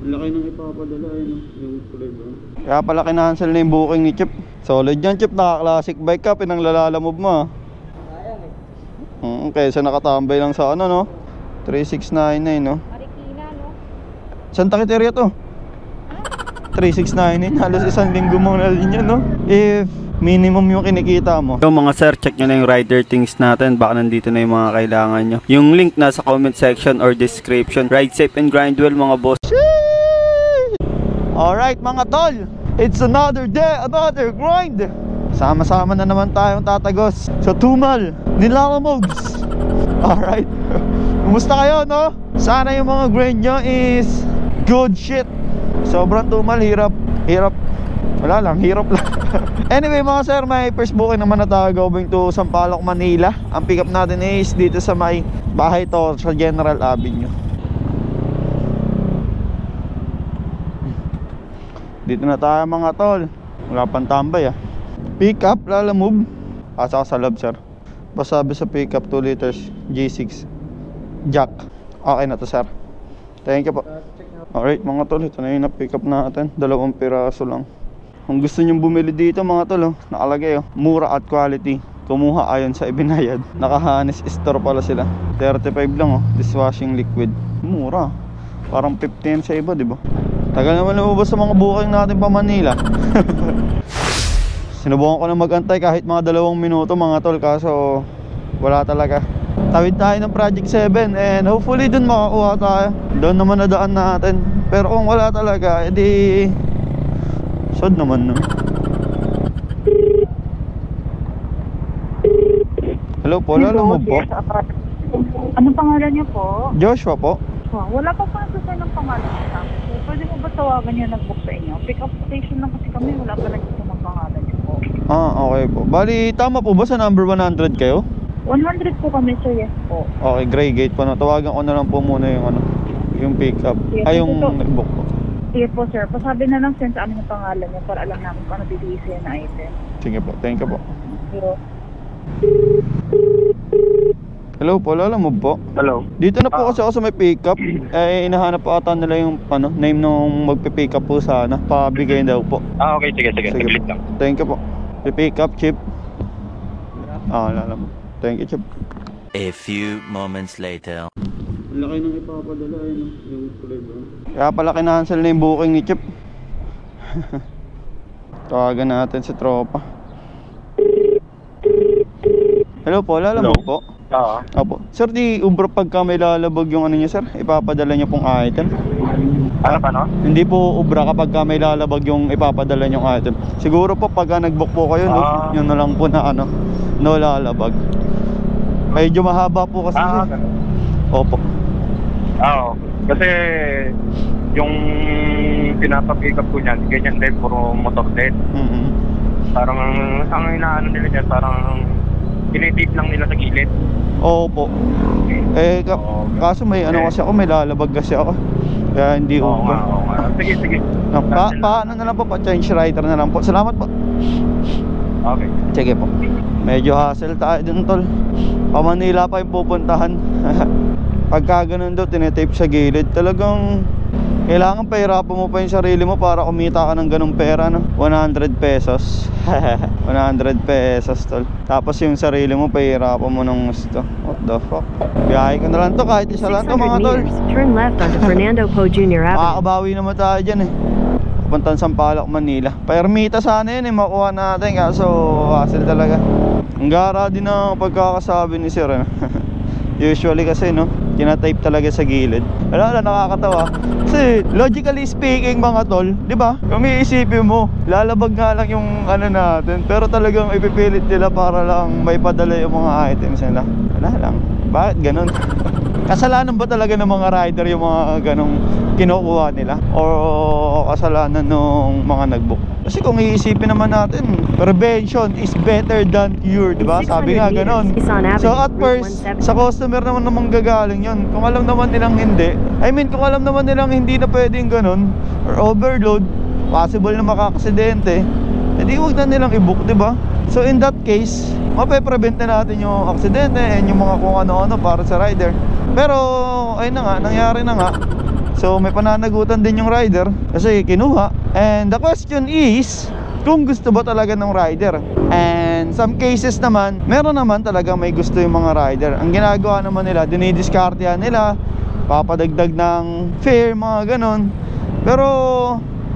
Ang laki ng ipapadala no? Yung kulay ba? Kaya pala kinancel na yung booking ni Chip. Solid yan Chip, naka-classic bike ka, pinanglalalamove mo ah. Sayang Kaysa nakatambay lang sa ano no? 3699 no? Marikina, no? Santa Quiteria to? 3699, halos isang linggo mo na din yun no? If minimum yung kinikita mo. Yung mga sir, check nyo na yung rider things natin. Baka nandito na yung mga kailangan nyo. Yung link nasa comment section or description. Ride safe and grind well mga boss. Alright mga tol, it's another day, another grind. Sama-sama na naman tayong tatagos sa Tumal, Nilalamogs. Alright. Kumusta kayo no? Sana yung mga grind nyo is good shit. Sobrang tumal, hirap. Wala lang, hirap lang. Anyway mga sir, may first booking naman na tayo going to Sampaloc, Manila. Ang pick up natin is dito sa may bahay to sa General Avenue. Dito na tayo mga tol. Wala pang tambay ah. Pick up, Lalamove. Asa ka sa love sir. Pasabi sa pick up 2 liters G6 Jack. Okay na to sir. Thank you po. Alright mga tol, ito na yung pick up natin. 2 piraso lang. Kung gusto nyong bumili dito mga tol, nakalagay mura at quality. Kumuha ayon sa ibinayad. Naka-Hanes store pala sila. 35 lang dishwashing liquid. Mura. Parang 15 sa iba, di ba? Tagal naman lumabas sa mga booking natin pa Manila. Sinubukan ko na mag-antay kahit mga 2 minuto mga tol, kaso wala talaga. Tawid tayo ng Project 7 and hopefully dun makakuha tayo. Doon naman na daan natin. Pero kung wala talaga, edi sod naman no. Hello po, Lalamove po. Anong pangalan niyo po? Joshua po. Wala pa pa sa ng pangalan niya. Pwede mo ba tawagan niya nag-book sa inyo? Pick up station lang kasi kami, wala pa lang ito ng pangalan niyo po. Okay po. Bali, tama po ba sa number 100 kayo? 100 po kami sir, yes po. Okay, Gray Gate po. Tawagan ko na lang po muna yung yung pick up. Yes, Ay, yung nag-book po. Yes po sir, pasabi na lang send sa amin yung pangalan niya para alam namin kung ano bibigay sa'yo na item. Sige po, thank you po. Yes. Hello po, Lalamove po. Hello. Dito na po kasi ako sa may pick up. Hinahanap po ata nila yung name nung magpipick up po sana. Pabigay daw po. Okay, sige. Saglit lang. Thank you po. Pick up, Chip. Lalamove. Thank you, Chip. A few moments later. Ang laki ng ipapadala no? Yung kulay ba? Kaya pala kinancel na yung booking ni Chip. Tawagan natin si tropa. Hello po, Lalamove po. Opo. Sir, di ubra pagka may lalabag yung ano niya sir, ipapadala niyo pong item. Ano? Hindi po ubra kapag may lalabag yung ipapadala niyong item. Siguro po pagka nag-book po kayo, no, yun na lang po na no lalabag. Medyo mahaba po kasi Ganun. Opo. Kasi yung pinapapick up ko niyan, ganyan din, puro motor din. Parang ang inaano nila dyan, parang tinitip lang nila sa gilid. Opo. Kaso may kasi ako, may lalabag kasi ako. Kaya hindi ubra. Sige. Paano na lang po, pa-change rider na lang po. Salamat po. Okay. Sige po. Medyo hassle tayo dun tol. Pa Manila pa yung pupuntahan. Pagka ganun daw, tinitape sa gilid. Talagang kailangan pahirapan mo pa yung sarili mo para kumita ka ng ganung pera, no? 100 pesos. 100 pesos tol. Tapos yung sarili mo pahirapan mo ng gusto. What the fuck? Biyahe ko na lang to, kahit isa lang to mga tol. Turn left onto Fernando Poe Jr. Avenue. Makakabawi naman tayo dyan Pupuntan Sampaloc, Manila. Permita sana yun makuha natin, kaso hassle talaga. Ang gara din ang pagkakasabi ni sir Usually kasi tinatype talaga sa gilid. Wala, nakakatawa. Kasi logically speaking mga tol, di ba? Kung iisipin mo, lalabag nga lang yung natin, pero talagang ipipilit nila para lang may padala yung mga items nila. Wala lang. Bakit ganun? Kasalanan ba talaga ng mga rider yung mga ganong kinukuha nila? O kasalanan ng mga nag-book? Kasi kung iisipin naman natin, prevention is better than cure, di ba? Sabi nga ganon. So at first, sa customer naman gagaling yun. Kung alam naman nilang hindi, kung alam naman nilang hindi na pwedeng ganon, or overload, possible na makakaksidente, edi huwag na nilang i-book, di ba? So in that case, mape-prevent na natin yung aksidente and yung mga kung ano-ano para sa rider. Pero ayun na nga, nangyari na nga. So may pananagutan din yung rider kasi kinuha. And the question is, kung gusto ba talaga ng rider. And some cases naman, meron naman talaga may gusto yung mga rider. Ang ginagawa naman nila, dinidiskartehan nila, papadagdag ng fare, mga ganon. Pero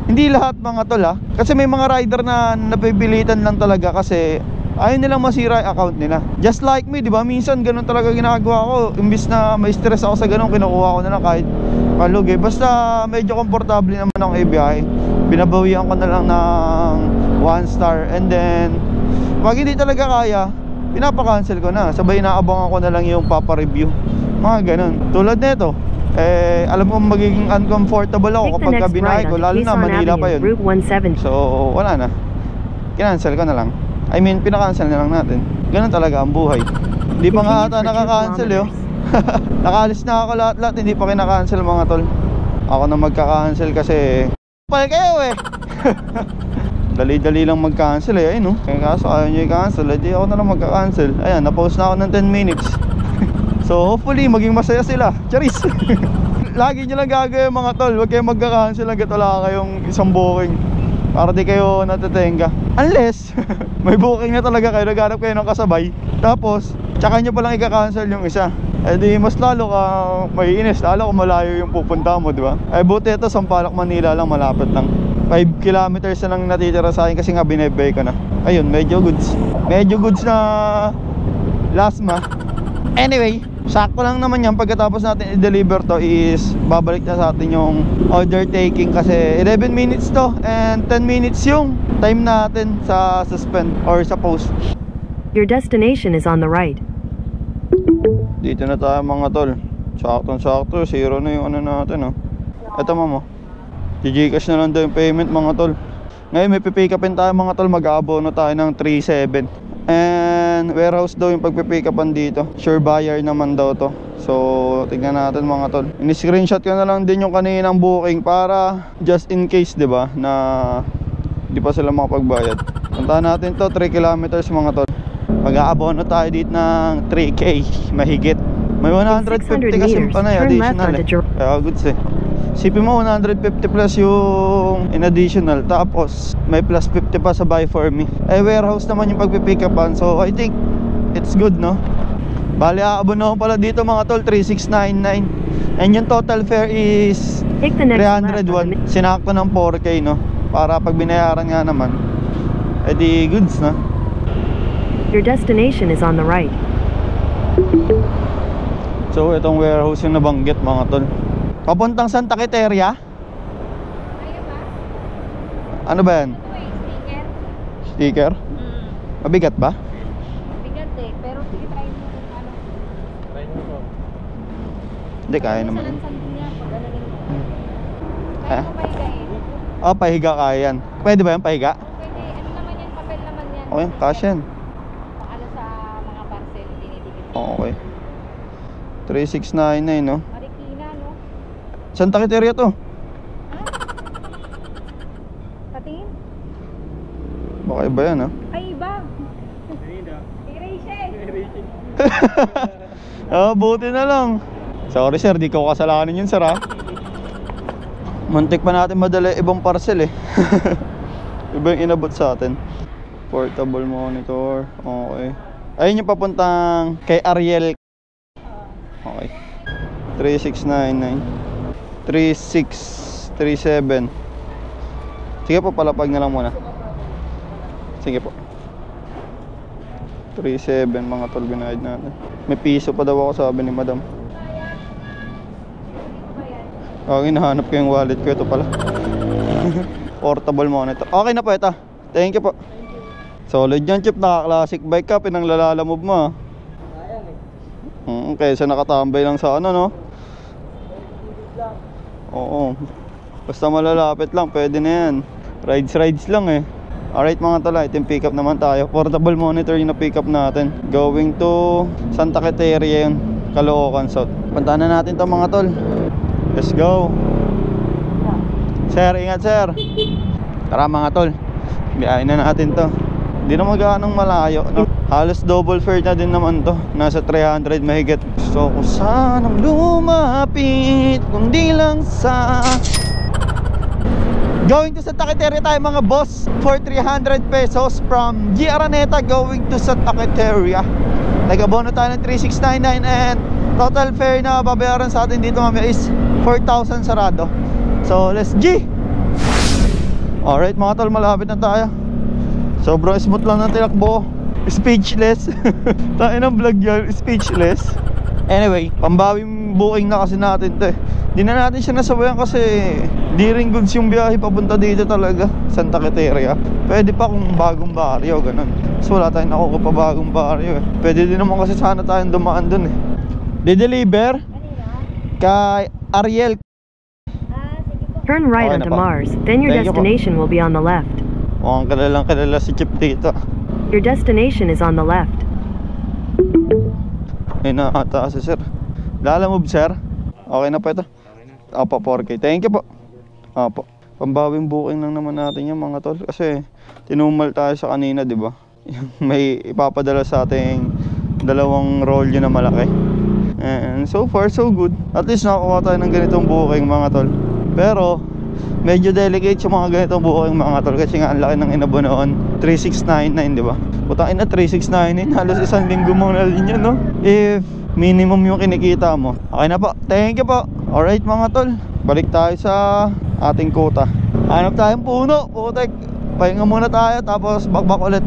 hindi lahat mga tol ha. Kasi may mga rider na napipilitan lang talaga kasi ayaw nilang masira yung account nila. Just like me, di ba? Minsan ganun talaga ginagawa ko. Imbis na may stress ako sa ganun, kinukuha ko na lang kahit kalugi. Basta medyo komportable naman akong ibiyahe, binabawian ko na lang ng 1 star. And then pag hindi talaga kaya, pinapa-cancel ko na. Sabay inaabangan ko na lang yung papa-review. Mga ganun. Tulad nito, alam ko magiging uncomfortable ako kapag binahe ko, lalo na Manila pa yun. So wala na, kinancel ko na lang. I mean, pinakancel na lang natin. Ganun talaga ang buhay. Hindi pa nga ata nakakancel yo. Nakalis na ako lahat-lahat, hindi pa kinakancel mga tol. Ako na magka-cancel kasi pal kayo eh. Dali-dali lang mag-cancel eh, ayun no. Kaya kaso ayaw nyo i-cancel, hindi ako na lang magka-cancel. Ayan, na-post na ako ng 10 minutes. So hopefully maging masaya sila. Charis. Lagi nyo lang gagawin mga tol, huwag kayong magka-cancel hanggat wala kayong isang booking, para di kayo natetenga. Unless may booking na talaga kayo, naghanap kayo ng kasabay, tapos tsaka nyo palang i-cancel yung isa. Eh di mas lalo ka maiinis, lalo kung malayo yung pupunta mo, di ba? Eh buti ito, Sampaloc, Manila lang, malapit lang. 5 kilometers na lang natitira sa akin kasi nga binebay ko na. Ayun, medyo goods. Medyo goods na Lasma. Anyway, sakto lang naman yan. Pagkatapos natin i-deliver to is babalik na sa atin yung order taking kasi 11 minutes to and 10 minutes yung time natin sa suspend or sa post. Your destination is on the right. Dito na tayo mga tol. Saktong-sakto, zero na yung ano natin oh. Ito mamo, Gcash na lang daw yung payment mga tol. Ngayon may pipick upin tayo mga tol, mag-aabono tayo ng 3.7. And warehouse daw yung pagpipick upan dito. Sure buyer naman daw to. So tignan natin mga tol. Ini-screenshot ko na lang din yung kaninang booking para just in case, di ba, na di pa sila makapagbayad. Puntahan natin to, 3 kilometers mga tol. Mag-aabono tayo dito ng 3K mahigit. May 150 kasi ano eh, additional eh. Kaya goods eh. Sipin mo 150 plus yung in additional, tapos may plus 50 pa sa buy for me. Eh warehouse naman yung pagpipick upan, so I think it's good no. Bali aabono pala dito mga tol 3699. And yung total fare is 301. Sinakto ng 4K no, para pag binayaran nga naman edi goods na. Your destination is on the right. So itong warehouse yung nabanggit mga tol, papuntang Santa Quiteria. Ano ba yan? Sticker? Mabigat ba? Bigat eh, pero sige try mo kung ano. Try mo to. Hindi, kaya naman. Salansan din yan pag ano rin mo. Eh? Kaya mo mahigain. Oh, pahiga kaya yan. Pwede ba yan, pahiga? Pwede, ano naman yan, papel naman yan. Okay, kasya yan. Ano sa mga parcel, dinidikit. Okay. 3699 no? Marikina, no? Santa Quiteria to. Patingin? Baka iba yan ha. Ay, iba. Erasing. Oh, buti na lang. Sorry sir, di ko kasalanan yun sir ha. Muntik pa natin madala ibang parcel eh. Iba yung inabot sa atin. Portable monitor. Okay. Ayun yung papuntang kay Ariel. Okay. 3699 3637. Sige po, palapag na lang muna. Sige po. 37 mga tol, binayad natin. May piso pa daw ako, sabi ni madam. Okay, hinahanap ko yung wallet ko. Ito pala. Portable monitor. Okay na po ito. Thank you po. Solid yan chip, naka-classic bike ka, pinanglalalamove mo ha. Kaysa nakatambay lang sa ano no. Oo. Basta malalapit lang, pwede na yan. Rides lang eh. Alright mga tol, ito yung pick up naman tayo. Portable monitor yung na-pick up natin. Going to Santa Quiteria yun, Caloocan South. Puntahan na natin to mga tol. Let's go. Sir, ingat sir. Tara mga tol, biyahin na natin to. Hindi na magkaanong malayo no? Halos double fare na din naman to. Nasa 300 mahigit. Gusto ko sanang lumapit, kundi lang sa... Going to Santa Quiteria tayo mga boss, for 300 pesos from G. Araneta going to Santa Quiteria. Nag-abono tayo ng 3699 and total fare na babayaran sa atin dito mamaya is 4,000 sarado. So let's G. Alright mga tol, malapit na tayo. Sobrang smooth lang ng tinakbo. Speechless. Tayo ng vlog yan, speechless. Anyway, pambawing booking na kasi natin to eh. Di na natin siya nasabayan kasi di rin goods yung biyahe papunta dito talaga, Santa Quiteria. Pwede pa kung bagong baryo, ganun. So wala tayong nakuha pa bagong baryo eh. Pwede din naman kasi sana tayong dumaan dun eh. Di-deliver kay Ariel. Turn right Okay na onto po. Mars, then your Thank you po. destination will be on the left. Mukhang kilalang kilala si Chip dito. Your destination is on the left. Ayun na ata si sir. Lalamove sir. Okay na po ito. Opo, 4K. Thank you po. Opo. Pambawing booking lang naman natin yung mga tol. Kasi tinumal tayo sa kanina, di ba? May ipapadala sa ating dalawang rolyo na malaki. And so far so good. At least nakakuha tayo ng ganitong booking mga tol. Pero medyo delicate yung mga ganitong booking mga tol. Kasi nga ang laki ng inabonoon. 3699, di ba? Putang ina, 3699. Halos isang linggo mo na rin yun, no? If minimum yung kinikita mo. Okay na po. Thank you po. Alright mga tol, balik tayo sa ating kuta. Hanap tayong puno. Putek, pahinga muna tayo tapos bakbak ulit.